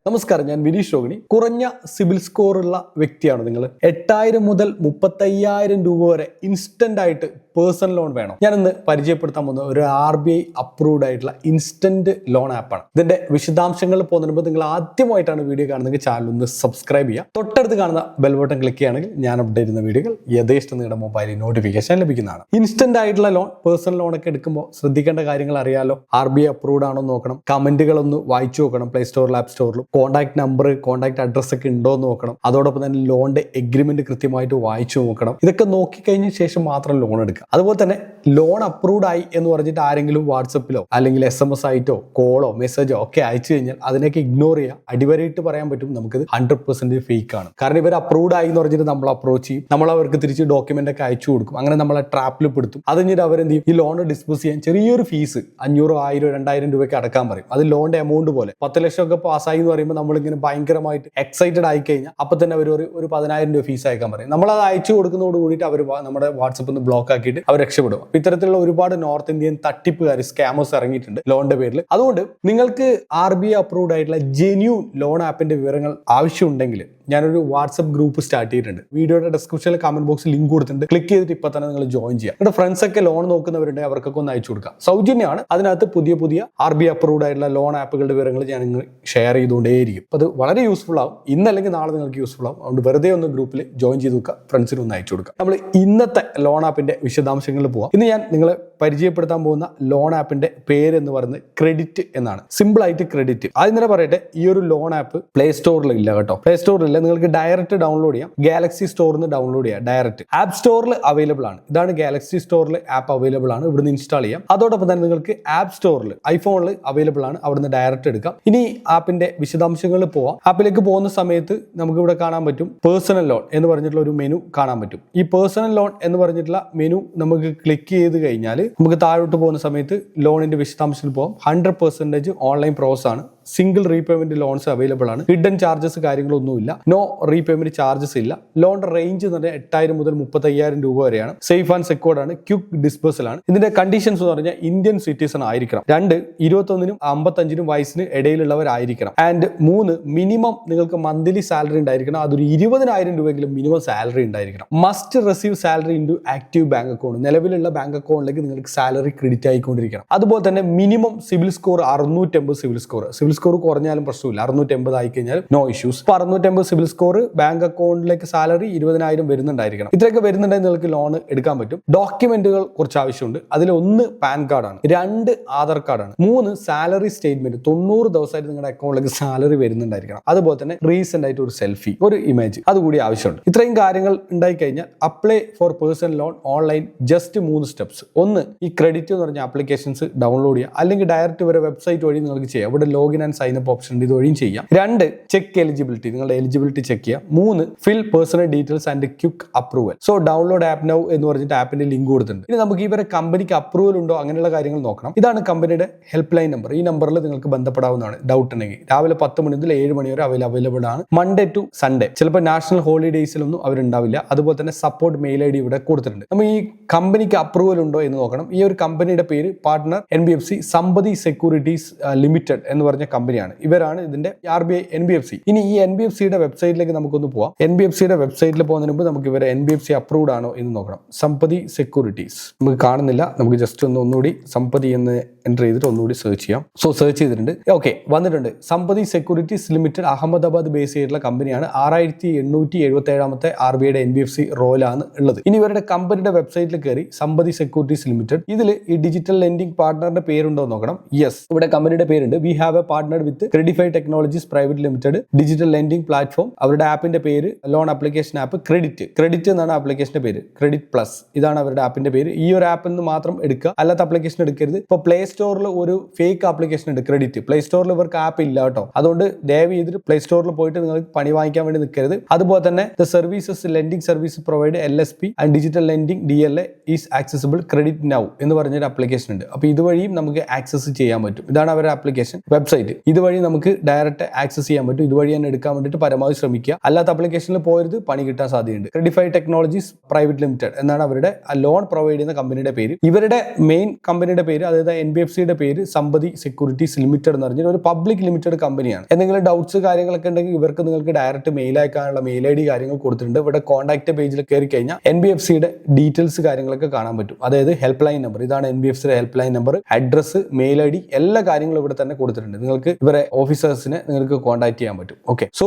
നമസ്കാരം, ഞാൻ വിനീഷ് രോഹിണി. കുറഞ്ഞ സിബിൽ സ്കോർ ഉള്ള വ്യക്തിയാണ് നിങ്ങൾ. 8,000 മുതൽ 35,000 രൂപ വരെ ഇൻസ്റ്റന്റ് ആയിട്ട് പേഴ്സണൽ ലോൺ വേണം. ഞാനിന്ന് പരിചയപ്പെടുത്താൻ പോകുന്ന ഒരു RBI അപ്രൂവ്ഡ് ആയിട്ടുള്ള ഇൻസ്റ്റന്റ് ലോൺ ആപ്പാണ്. ഇതിന്റെ വിശദാംശങ്ങൾ പോകുന്നതിന് മുമ്പ് നിങ്ങൾ ആദ്യമായിട്ടാണ് വീഡിയോ കാണുന്നതെങ്കിൽ ചാനൽ ഒന്ന് സബ്സ്ക്രൈബ് ചെയ്യുക. തൊട്ടടുത്ത് കാണുന്ന ബെൽ ബട്ടൺ ക്ലിക്ക് ചെയ്യുകയാണെങ്കിൽ ഞാൻ അപ്ഡേറ്റ് ചെയ്യുന്ന വീഡിയോകൾ യഥേഷ്ടം നിങ്ങളുടെ മൊബൈലിൽ നോട്ടിഫിക്കേഷൻ ലഭിക്കുന്നതാണ്. ഇൻസ്റ്റന്റ് ആയിട്ടുള്ള ലോൺ, പേഴ്സണൽ ലോൺ ഒക്കെ എടുക്കുമ്പോൾ ശ്രദ്ധിക്കേണ്ട കാര്യങ്ങൾ അറിയാലോ. RBI അപ്രൂവ്ഡ് ആണോ നോക്കണം, കമന്റുകളൊന്ന് വായിച്ചു നോക്കണം. പ്ലേ സ്റ്റോറിലും ആപ്പ് സ്റ്റോറിലും കോൺടാക്ട് നമ്പർ, കോൺടാക്ട് അഡ്രസ് ഒക്കെ ഉണ്ടോ എന്ന് നോക്കണം. അതോടൊപ്പം തന്നെ ലോണിന്റെ എഗ്രിമെന്റ് കൃത്യമായിട്ട് വായിച്ചു നോക്കണം. ഇതൊക്കെ നോക്കിക്കഴിഞ്ഞ ശേഷം മാത്രം ലോൺ എടുക്കുക. അതുപോലെ തന്നെ ലോൺ അപ്രൂവ്ഡ് ആയി എന്ന് പറഞ്ഞിട്ട് ആരെങ്കിലും വാട്സപ്പിലോ അല്ലെങ്കിൽ SMS ആയിട്ടോ കോളോ മെസ്സേജോ ഒക്കെ അയച്ചു കഴിഞ്ഞാൽ അതിനൊക്കെ ഇഗ്നോർ ചെയ്യുക. അടിവരയിട്ട് പറയാൻ പറ്റും നമുക്കിത് 100% ഫേക്ക് ആണ്. കാരണം ഇവർ അപ്രൂവ്ഡ് ആയി എന്ന് പറഞ്ഞിട്ട് നമ്മൾ അപ്രോച്ച് ചെയ്യും, നമ്മൾ അവർക്ക് തിരിച്ച് ഡോക്യുമെന്റ് ഒക്കെ അയച്ചു കൊടുക്കും. അങ്ങനെ നമ്മളെ ട്രാപ്പിൽ പെടുത്തും. അത് കഴിഞ്ഞിട്ട് അവരെന്ത് ചെയ്യും, ഈ ലോൺ ഡിസ്പോസ് ചെയ്യാൻ ചെറിയൊരു ഫീസ് 500, 1000, 2000 രൂപയ്ക്ക് അടക്കാൻ പറയും. അത് ലോണിന്റെ എമൗണ്ട് പോലെ 10 ലക്ഷം ഒക്കെ പാസ്സായി എന്ന് പറയുമ്പോൾ നമ്മളിങ്ങനെ ഭയങ്കരമായിട്ട് എക്സൈറ്റഡ് ആയി കഴിഞ്ഞാൽ അപ്പൊ തന്നെ അവർ ഒരു 10,000 രൂപ ഫീസ് അയക്കാൻ പറയും. നമ്മളത് അയച്ചു കൊടുക്കുന്നതോട് കൂടിയിട്ട് അവർ നമ്മുടെ വാട്സപ്പിൽ നിന്ന് ബ്ലോക്ക് ആക്കിയിട്ട് അവർ രക്ഷപ്പെടും. ഇത്തരത്തിലുള്ള ഒരുപാട് നോർത്ത് ഇന്ത്യൻ തട്ടിപ്പുകാർ, സ്കാമേഴ്സ് ഇറങ്ങിയിട്ടുണ്ട് ലോണിന്റെ പേരിൽ. അതുകൊണ്ട് നിങ്ങൾക്ക് RBI അപ്രൂവ്ഡ് ആയിട്ടുള്ള ജെന്യൂൻ ലോൺ ആപ്പിന്റെ വിവരങ്ങൾ ആവശ്യമുണ്ടെങ്കിൽ ഞാനൊരു വാട്സപ്പ് ഗ്രൂപ്പ് സ്റ്റാർട്ട് ചെയ്തിട്ടുണ്ട്. വീഡിയോയുടെ ഡിസ്ക്രിപ്ഷനിൽ കമന്റ് ബോക്സിൽ ലിങ്ക് കൊടുത്തിട്ടുണ്ട്. ക്ലിക്ക് ചെയ്തിട്ട് ഇപ്പൊ തന്നെ നിങ്ങൾ ജോയിൻ ചെയ്യാം. നിങ്ങളുടെ ഫ്രണ്ട്സ് ഒക്കെ ലോൺ നോക്കുന്നവരുണ്ടെങ്കിൽ അവർക്കൊക്കെ ഒന്ന് അയച്ചു കൊടുക്കാം. സൗജന്യമാണ്. അതിനകത്ത് പുതിയ RBI അപ്രൂവ്ഡ് ആയിട്ടുള്ള ലോൺ ആപ്പുകളുടെ വിവരങ്ങൾ ഞാൻ ഷെയർ ചെയ്തുകൊണ്ടേയിരിക്കും. അപ്പോൾ അത് വളരെ യൂസ്ഫുൾ ആവും. ഇന്നല്ലെങ്കിൽ നാളെ നിങ്ങൾക്ക് യൂസ്ഫുൾ ആവും. അതുകൊണ്ട് വെറുതെ ഒന്ന് ഗ്രൂപ്പിൽ ജോയിൻ ചെയ്ത് വെക്കുക, ഫ്രണ്ട്സിന് ഒന്ന് അയച്ചു കൊടുക്കുക. നമ്മൾ ഇന്നത്തെ ലോൺ ആപ്പിന്റെ വിശദാംശങ്ങളിൽ പോവാം. ഇന്ന് ഞാൻ നിങ്ങളെ പരിചയപ്പെടുത്താൻ പോകുന്ന ലോൺ ആപ്പിന്റെ പേര് എന്ന് പറയുന്നത് ക്രെഡിറ്റ് എന്നാണ്. സിമ്പിൾ ആയിട്ട് ക്രെഡിറ്റ്. ആദ്യം തന്നെ പറയട്ടെ, ഈ ഒരു ലോൺ ആപ്പ് പ്ലേ സ്റ്റോറിൽ ഇല്ല കേട്ടോ. പ്ലേ സ്റ്റോറിൽ നിങ്ങൾക്ക് ഡയറക്റ്റ് ഡൗൺലോഡ് ചെയ്യാം. ഗാലക്സി സ്റ്റോറിൽ നിന്ന് ഡൗൺലോഡ് ചെയ്യാം. ഡയറക്റ്റ് ആപ്പ് സ്റ്റോറിൽ അവൈലബിൾ ആണ്. ഇതാണ് ഗാലക്സി സ്റ്റോറിൽ ആപ്പ് അവൈലബിൾ ആണ്. ഇവിടുന്ന് ഇൻസ്റ്റാൾ ചെയ്യാം. അതോടൊപ്പം തന്നെ നിങ്ങൾക്ക് ആപ്പ് സ്റ്റോറിൽ ഐഫോണിൽ അവൈലബിൾ ആണ്. അവിടുന്ന് ഡയറക്റ്റ് എടുക്കാം. ഇനി ആപ്പിന്റെ വിശദാംശങ്ങളിൽ പോവാം. ആപ്പിലേക്ക് പോകുന്ന സമയത്ത് നമുക്ക് ഇവിടെ കാണാൻ പറ്റും പേഴ്സണൽ ലോൺ എന്ന് പറഞ്ഞിട്ടുള്ള ഒരു മെനു കാണാൻ പറ്റും. ഈ പേഴ്സണൽ ലോൺ എന്ന് പറഞ്ഞിട്ടുള്ള മെനു നമുക്ക് ക്ലിക്ക് ചെയ്ത് കഴിഞ്ഞാൽ നമുക്ക് താഴോട്ട് പോകുന്ന സമയത്ത് ലോണിന്റെ വിശദാംശത്തിൽ പോകാം. 100% ഓൺലൈൻ പ്രോസസ് ആണ്. സിംഗിൾ റീപേയ്മെന്റ് ലോൺസ് അവൈലബിൾ ആണ്. ഹിഡൻ ചാർജസ് കാര്യങ്ങളൊന്നുമില്ല. നോ റീപേയ്മെന്റ് ചാർജസ് ഇല്ല. ലോൺ റേഞ്ച് എന്ന് പറഞ്ഞാൽ 8,000 മുതൽ 35,000 രൂപ വരെയാണ്. സേഫ് ആൻഡ് സെക്യൂർഡ് ആണ്. ക്വിക്ക് ഡിസ്പേഴ്സൽ ആണ്. ഇതിന്റെ കണ്ടീഷൻസ് എന്ന് പറഞ്ഞാൽ ഇന്ത്യൻ സിറ്റിസൺ ആയിരിക്കണം. 2, 21-നും 55-നും വയസ്സിന് ഇടയിലുള്ളവരായിരിക്കണം. ആൻഡ് 3, മിനിമം നിങ്ങൾക്ക് മന്ത്ലി സാലറി ഉണ്ടായിരിക്കണം. അതൊരു 20,000 രൂപയെങ്കിലും മിനിമം സാലറി ഉണ്ടായിരിക്കണം. Must receive salary in active bank account. നിലവിലുള്ള ബാങ്ക് അക്കൗണ്ടിലേക്ക് നിങ്ങൾക്ക് സാലറി ക്രെഡിറ്റ് ആയിക്കൊണ്ടിരിക്കണം. അതുപോലെ തന്നെ minimum CIBIL score 650 CIBIL score കുറഞ്ഞാലും പ്രശ്നമില്ല. 650 ആയി കഴിഞ്ഞാൽ no issues. 650 CIBIL score, bank അക്കൗണ്ടിലേക്ക് സാലറി 20,000 വരുന്നുണ്ടായിരിക്കണം. ഇത്രയൊക്കെ വരുന്നുണ്ടെങ്കിൽ നിങ്ങൾക്ക് ലോൺ എടുക്കാൻ പറ്റും. ഡോക്യുമെന്റുകൾ കുറച്ച് ആവശ്യമുണ്ട്. അതിൽ 1 പാൻ കാർഡാണ്, 2 ആധാർ കാർഡാണ്, 3 സാലറി സ്റ്റേറ്റ്മെന്റ്. 90 ദിവസമായിട്ട് നിങ്ങളുടെ അക്കൗണ്ടിലേക്ക് സാലറി വരുന്നുണ്ടായിരിക്കണം. അതുപോലെ തന്നെ റീസെന്റ് ആയിട്ട് ഒരു സെൽഫി, ഒരു ഇമേജ് അതുകൂടി ആവശ്യമുണ്ട്. ഇത്രയും കാര്യങ്ങൾ ഉണ്ടായി കഴിഞ്ഞാൽ apply for personal loan online. Just 3 steps. 1, ഈ ക്രെഡിറ്റ് എന്ന് പറഞ്ഞ ആപ്ലിക്കേഷൻസ് ഡൗൺലോഡ് ചെയ്യുക, അല്ലെങ്കിൽ ഡയറക്റ്റ് വരെ വെബ്സൈറ്റ് വഴി നിങ്ങൾക്ക് ചെയ്യാം. ഇവിടെ login and sign up option ഉണ്ട്, ഇതുവഴിയും ചെയ്യാം. 2, ചെക്ക് എലിജിബിലിറ്റി, നിങ്ങളുടെ എലിജിബിലിറ്റി ചെക്ക് ചെയ്യാം. 3, fill personal details and quick approval. So download app now എന്ന് പറഞ്ഞിട്ട് ആപ്പിന്റെ ലിങ്ക് കൊടുത്തിട്ടുണ്ട്. ഇനി നമുക്ക് ഇവരെ കമ്പനിക്ക് അപ്രൂവൽ ഉണ്ടോ അങ്ങനെയുള്ള കാര്യങ്ങൾ നോക്കണം. ഇതാണ് കമ്പനിയുടെ ഹെൽപ്പ് ലൈൻ നമ്പർ. ഈ നമ്പറിൽ നിങ്ങൾക്ക് ബന്ധപ്പെടാവുന്നതാണ് ഡൗട്ട് ഉണ്ടെങ്കിൽ. രാവിലെ 10 മണി മുതൽ 7 മണി വരെ അവൈലബിൾ ആണ്. Monday to Sunday. ചിലപ്പോൾ നാഷണൽ ഹോളിഡേയ്സിലൊന്നും അവരുണ്ടാവില്ല. അതുപോലെ തന്നെ സപ്പോർട്ട് മെയിൽ ID ഇവിടെ കൊടുത്തിട്ടുണ്ട്. നമ്മൾ ഈ കമ്പനിക്ക് അപ്രൂവൽ ഉണ്ടോ എന്ന് നോക്കണം. ഈ ഒരു കമ്പനിയുടെ പേര് പാർട്ട്ണർ NBFC സമ്പതി സെക്യൂരിറ്റീസ് ലിമിറ്റഡ് എന്ന് പറഞ്ഞ കമ്പനിയാണ്. ഇവരാണ് ഇതിന്റെ RBI NBFC. ഇനി ഈ NBFCയുടെ വെബ്സൈറ്റിലേക്ക് നമുക്കൊന്ന് പോവാം. NBFCയുടെ വെബ്സൈറ്റിൽ പോകുന്നതിന് മുമ്പ് നമുക്ക് ഇവരെ NBFC അപ്രൂവ്ഡ് ആണോ എന്ന് നോക്കണം. സമ്പതി സെക്യൂരിറ്റീസ് നമുക്ക് കാണുന്നില്ല. നമുക്ക് ജസ്റ്റ് ഒന്നുകൂടി സമ്പതി എന്ന് എൻ്റർ ചെയ്തിട്ട് ഒന്നുകൂടി സെർച്ച് ചെയ്യാം. സോ സെർച്ച് ചെയ്തിട്ടുണ്ട്. ഓക്കെ, വന്നിട്ടുണ്ട്. സമ്പതി സെക്യൂരിറ്റീസ് ലിമിറ്റഡ് അഹമ്മദാബാദ് ബേസ് ചെയ്തിട്ടുള്ള കമ്പനിയാണ്. 6877 RBIയുടെ NBFC റോയിലാണ് ഉള്ളത്. ഇനി ഇവരുടെ കമ്പനിയുടെ വെബ്സൈറ്റിൽ കയറി സമ്പതി സെക്യൂരിറ്റീസ് ലിമിറ്റഡ്, ഇതിൽ ഈ ഡിജിറ്റൽ ലെൻഡിംഗ് പാർട്ട്ണറിന്റെ പേരുണ്ടോ നോക്കണം. യെസ്, ഇവിടെ കമ്പനിയുടെ പേരുണ്ട്. We have a partner with Credify technologies private limited digital lending platform. അവരുടെ ആപ്പിന്റെ പേര് ലോൺ ആപ്ലിക്കേഷൻ ആപ്പ് ക്രെഡിറ്റ് എന്നാണ് ആപ്ലിക്കേഷന്റെ പേര്. ക്രെഡിറ്റ് പ്ലസ് ഇതാണ് അവരുടെ ആപ്പിന്റെ പേര്. ഈ ഒരു ആപ്പിൽ നിന്ന് മാത്രം എടുക്കുക, അല്ലാത്ത ആപ്ലിക്കേഷൻ എടുക്കരുത്. ഇപ്പോൾ പ്ലേ സ്റ്റോറിൽ ഒരു ഫേക്ക് ആപ്ലിക്കേഷൻ ഉണ്ട് ക്രെഡിറ്റ്. പ്ലേ സ്റ്റോറിൽ ഇവർക്ക് ആപ്പ് ഇല്ല കേട്ടോ. അതുകൊണ്ട് ദയവ് ചെയ്തിട്ട് പ്ലേ സ്റ്റോറിൽ പോയിട്ട് നിങ്ങൾക്ക് പണി വാങ്ങിക്കാൻ വേണ്ടി നിൽക്കരുത്. അതുപോലെ തന്നെ the services lending service provide LSP and digital lending DLA is accessible credit now എന്ന് പറഞ്ഞൊരു ആപ്ലിക്കേഷൻ ഉണ്ട്. അപ്പോൾ ഇതുവഴിയും നമുക്ക് ആക്സസ് ചെയ്യാൻ പറ്റും. ഇതാണ് അവരുടെ ആപ്ലിക്കേഷൻ വെബ്സൈറ്റ്. വെബ്സൈറ്റ്. ഇതുവഴി നമുക്ക് ഡയറക്റ്റ് ആക്സസ് ചെയ്യാൻ പറ്റും. ഇതുവഴി തന്നെ എടുക്കാൻ വേണ്ടിയിട്ട് പരമാവധി ശ്രമിക്കുക. അല്ലാത്ത ആപ്ലിക്കേഷനിൽ പോയത് പണി കിട്ടാൻ സാധ്യതയുണ്ട്. ക്രെഡിഫൈ ടെക്നോളജീസ് പ്രൈവറ്റ് ലിമിറ്റഡ് എന്നാണ് അവരുടെ ലോൺ പ്രൊവൈഡ് ചെയ്യുന്ന കമ്പനിയുടെ പേര്. ഇവരുടെ മെയിൻ കമ്പനിയുടെ പേര്, അതായത് NBFCയുടെ പേര് സമ്പതി സെക്യൂരിറ്റീസ് ലിമിറ്റഡ് എന്ന് പറഞ്ഞാൽ ഒരു പബ്ലിക് ലിമിറ്റഡ് കമ്പനിയാണ്. എന്തെങ്കിലും ഡൗട്ട്സ് കാര്യങ്ങളൊക്കെ ഉണ്ടെങ്കിൽ ഇവർക്ക് നിങ്ങൾക്ക് ഡയറക്റ്റ് മെയിൽ അയക്കാനുള്ള മെയിൽ ID കാര്യങ്ങൾ കൊടുത്തിട്ടുണ്ട്. ഇവിടെ കോൺടാക്ട് പേജിൽ കയറി കഴിഞ്ഞാൽ NBFCയുടെ ഡീറ്റെയിൽസ് കാര്യങ്ങളൊക്കെ കാണാൻ പറ്റും. അതായത് ഹെൽപ്പ് ലൈൻ നമ്പർ, ഇതാണ് NBFCയുടെ help line number, address, mail ID, എല്ലാ കാര്യങ്ങളും ഇവിടെ തന്നെ കൊടുത്തിട്ടുണ്ട്. നിങ്ങൾക്ക് ഇവരെ ഓഫീസേഴ്സിനെ നിങ്ങൾക്ക് കോൺടാക്ട് ചെയ്യാൻ പറ്റും. ഓക്കെ, സോ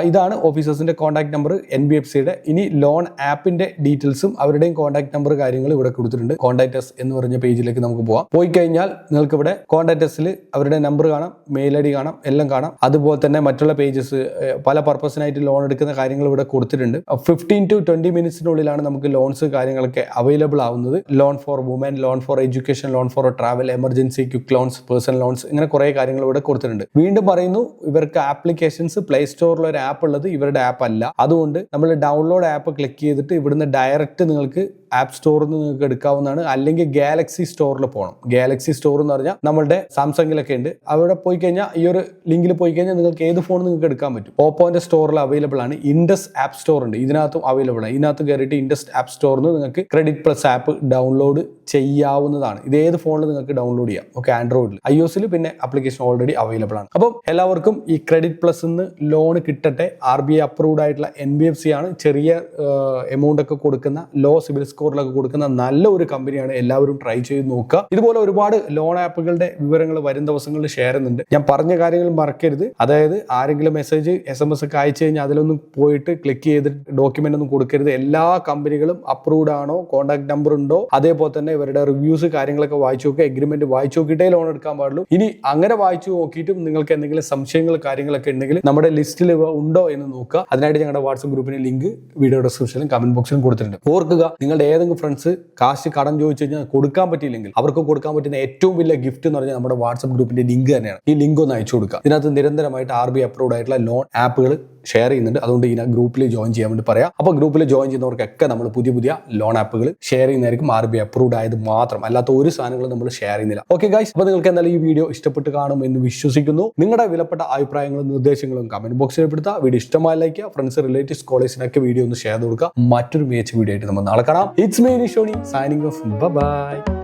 ഇതാണ് ഓഫീസേഴ്സിന്റെ കോൺടാക്ട് നമ്പർ NBFCയുടെ. ഇനി ലോൺ ആപ്പിന്റെ ഡീറ്റെയിൽസും അവരുടെയും കോൺടാക്ട് നമ്പർ കാര്യങ്ങൾ ഇവിടെ കൊടുത്തിട്ടുണ്ട്. കോൺടാക്ടസ് എന്ന് പറഞ്ഞ പേജിലേക്ക് നമുക്ക് പോവാം. പോയി കഴിഞ്ഞാൽ നിങ്ങൾക്ക് ഇവിടെ കോൺടാക്ടസിൽ അവരുടെ നമ്പർ കാണാം, മെയിൽ ID കാണാം, എല്ലാം കാണാം. അതുപോലെ തന്നെ മറ്റുള്ള പേജസ്, പല പർപ്പസിനായിട്ട് ലോൺ എടുക്കുന്ന കാര്യങ്ങൾ ഇവിടെ കൊടുത്തിട്ടുണ്ട്. 15 to 20 മിനിറ്റ്സിനുള്ളിലാണ് നമുക്ക് ലോൺസ് കാര്യങ്ങളൊക്കെ അവൈലബിൾ ആവുന്നത്. Loan for woman, loan for education, loan for travel, emergency, quick loans, personal loans, ഇങ്ങനെ കുറെ കാര്യങ്ങൾ ഇവിടെ കൊടുത്തിട്ടുണ്ട്. വീണ്ടും പറയുന്നു, ഇവർക്ക് ആപ്ലിക്കേഷൻസ് പ്ലേ സ്റ്റോറിൽ ഒരു ആപ്പ് ഉള്ളത് ഇവരുടെ ആപ്പ് അല്ല. അതുകൊണ്ട് നമ്മൾ ഡൗൺലോഡ് ആപ്പ് ക്ലിക്ക് ചെയ്തിട്ട് ഇവിടുന്ന് ഡയറക്റ്റ് നിങ്ങൾക്ക് ആപ്പ് സ്റ്റോറിൽ നിന്ന് നിങ്ങൾക്ക് എടുക്കാവുന്നതാണ്. അല്ലെങ്കിൽ ഗാലക്സി സ്റ്റോറിൽ പോകണം. ഗാലക്സി സ്റ്റോർ എന്ന് പറഞ്ഞാൽ നമ്മളുടെ സാംസങ്ങിലൊക്കെ ഉണ്ട്. അവിടെ പോയി കഴിഞ്ഞാൽ ഈ ഒരു ലിങ്കിൽ പോയി കഴിഞ്ഞാൽ നിങ്ങൾക്ക് ഏത് ഫോൺ നിങ്ങൾക്ക് എടുക്കാൻ പറ്റും. ഓപ്പോന്റെ സ്റ്റോറിൽ അവൈലബിൾ ആണ്. ഇൻഡസ് ആപ്പ് സ്റ്റോർ ഉണ്ട്, ഇതിനകത്തും അവൈലബിൾ ആണ്. ഇതിനകത്ത് കയറിയിട്ട് ഇൻഡസ് ആപ്പ് സ്റ്റോറിൽ നിന്ന് നിങ്ങൾക്ക് ക്രെഡിറ്റ് പ്ലസ് ആപ്പ് ഡൗൺലോഡ് ചെയ്യാവുന്നതാണ്. ഇത് ഏത് ഫോണിൽ നിങ്ങൾക്ക് ഡൗൺലോഡ് ചെയ്യാം. ഓക്കെ, ആൻഡ്രോയിഡിൽ, iOSൽ പിന്നെ ആപ്ലിക്കേഷൻ ഓൾറെഡി അവൈലബിൾ ആണ്. അപ്പം എല്ലാവർക്കും ഈ ക്രെഡിറ്റ് പ്ലസ് നിന്ന് ലോൺ കിട്ടട്ടെ. RBI അപ്രൂവ്ഡ് ആയിട്ടുള്ള NBFC ആണ്. ചെറിയ എമൗണ്ട് ഒക്കെ കൊടുക്കുന്ന, ലോ സിബിൽ സ്കോറിലൊക്കെ കൊടുക്കുന്ന നല്ല ഒരു കമ്പനിയാണ്. എല്ലാവരും ട്രൈ ചെയ്ത് നോക്കുക. ഇതുപോലെ ഒരുപാട് ലോൺ ആപ്പുകളുടെ വിവരങ്ങൾ വരും ദിവസങ്ങളിൽ ഷെയർ ചെയ്യുന്നുണ്ട്. ഞാൻ പറഞ്ഞ കാര്യങ്ങൾ മറക്കരുത്. അതായത് ആരെങ്കിലും മെസ്സേജ് SMS ഒക്കെ അയച്ചു കഴിഞ്ഞാൽ അതിലൊന്നും പോയിട്ട് ക്ലിക്ക് ചെയ്ത് ഡോക്യുമെന്റ് ഒന്നും കൊടുക്കരുത്. എല്ലാ കമ്പനികളും അപ്രൂവ്ഡ് ആണോ, കോൺടാക്ട് നമ്പർ ഉണ്ടോ, അതേപോലെ തന്നെ ഇവരുടെ റിവ്യൂസ് കാര്യങ്ങളൊക്കെ വായിച്ചു നോക്കുക. എഗ്രിമെന്റ് വായിച്ചു നോക്കിയിട്ടേ ലോൺ എടുക്കാൻ പാടുള്ളൂ. ഇനി അങ്ങനെ വായിച്ചു നോക്കിയിട്ടും നിങ്ങൾക്ക് എന്തെങ്കിലും സംശയങ്ങൾ കാര്യങ്ങളൊക്കെ ഉണ്ടെങ്കിൽ നമ്മുടെ ലിസ്റ്റിൽ ഉണ്ടോ എന്ന് നോക്കുക. അതിനായിട്ട് ഞങ്ങളുടെ വാട്സ്ആപ്പ് ഗ്രൂപ്പിന്റെ ലിങ്ക് വീഡിയോ ഡിസ്ക്രിപ്ഷനിലും കമന്റ് ബോക്സിലും കൊടുത്തിട്ടുണ്ട്. ഓർക്കുക, നിങ്ങളുടെ ഏതെങ്കിലും ഫ്രണ്ട്സ് കാശ് കടം ചോദിച്ചു കഴിഞ്ഞാൽ കൊടുക്കാൻ പറ്റിയില്ലെങ്കിൽ അവർക്ക് കൊടുക്കാൻ പറ്റുന്ന ഏറ്റവും വലിയ ഗിഫ്റ്റ് എന്ന് പറഞ്ഞാൽ നമ്മുടെ വാട്സ്ആപ്പ് ഗ്രൂപ്പിന്റെ ലിങ്ക് തന്നെയാണ്. ഈ ലിങ്ക് ഒന്ന് അയച്ചു കൊടുക്കുക. ഇതിനകത്ത് നിരന്തരമായിട്ട് RBI അപ്രൂവ്ഡ് ആയിട്ടുള്ള ലോൺ ആപ്പുകൾ ഷെയർ ചെയ്യുന്നുണ്ട്. അതുകൊണ്ട് ഈ ഗ്രൂപ്പിൽ ജോയിൻ ചെയ്യാൻ വേണ്ടി പറയാം. അപ്പോൾ ഗ്രൂപ്പിൽ ജോയിൻ ചെയ്യുന്നവർക്കൊക്കെ നമ്മൾ പുതിയ പുതിയ ലോൺ ആപ്പുകൾ ഷെയർ ചെയ്യുന്നതായിരിക്കും. RBI അപ്രൂവ്ഡ് ആയത് മാത്രം, അല്ലാത്ത ഒരു സാധനങ്ങളും നമ്മൾ ഷെയർ ചെയ്യുന്നില്ല. ഓക്കെ ഗൈസ്, അപ്പോൾ നിങ്ങൾക്ക് എന്തായാലും ഈ വീഡിയോ ഇഷ്ടപ്പെട്ട് കാണും എന്ന് വിശ്വസിക്കുന്നു. നിങ്ങളുടെ വിലപ്പെട്ട അഭിപ്രായങ്ങളും നിർദ്ദേശങ്ങളും കമന്റ് ബോക്സിൽ രേഖപ്പെടുത്തുക. വീഡിയോ ഇഷ്ടമായി ലൈക്ക് ചെയ്യുക. ഫ്രണ്ട്സ്, റിലേറ്റീവ്സ്, കോളേജിനൊക്കെ വീഡിയോ ഒന്ന് ഷെയർ കൊടുക്കുക. മറ്റൊരു മികച്ച വീഡിയോ ആയിട്ട് നമ്മൾ നാളെ കാണാം. It's me Nishoni signing off. By.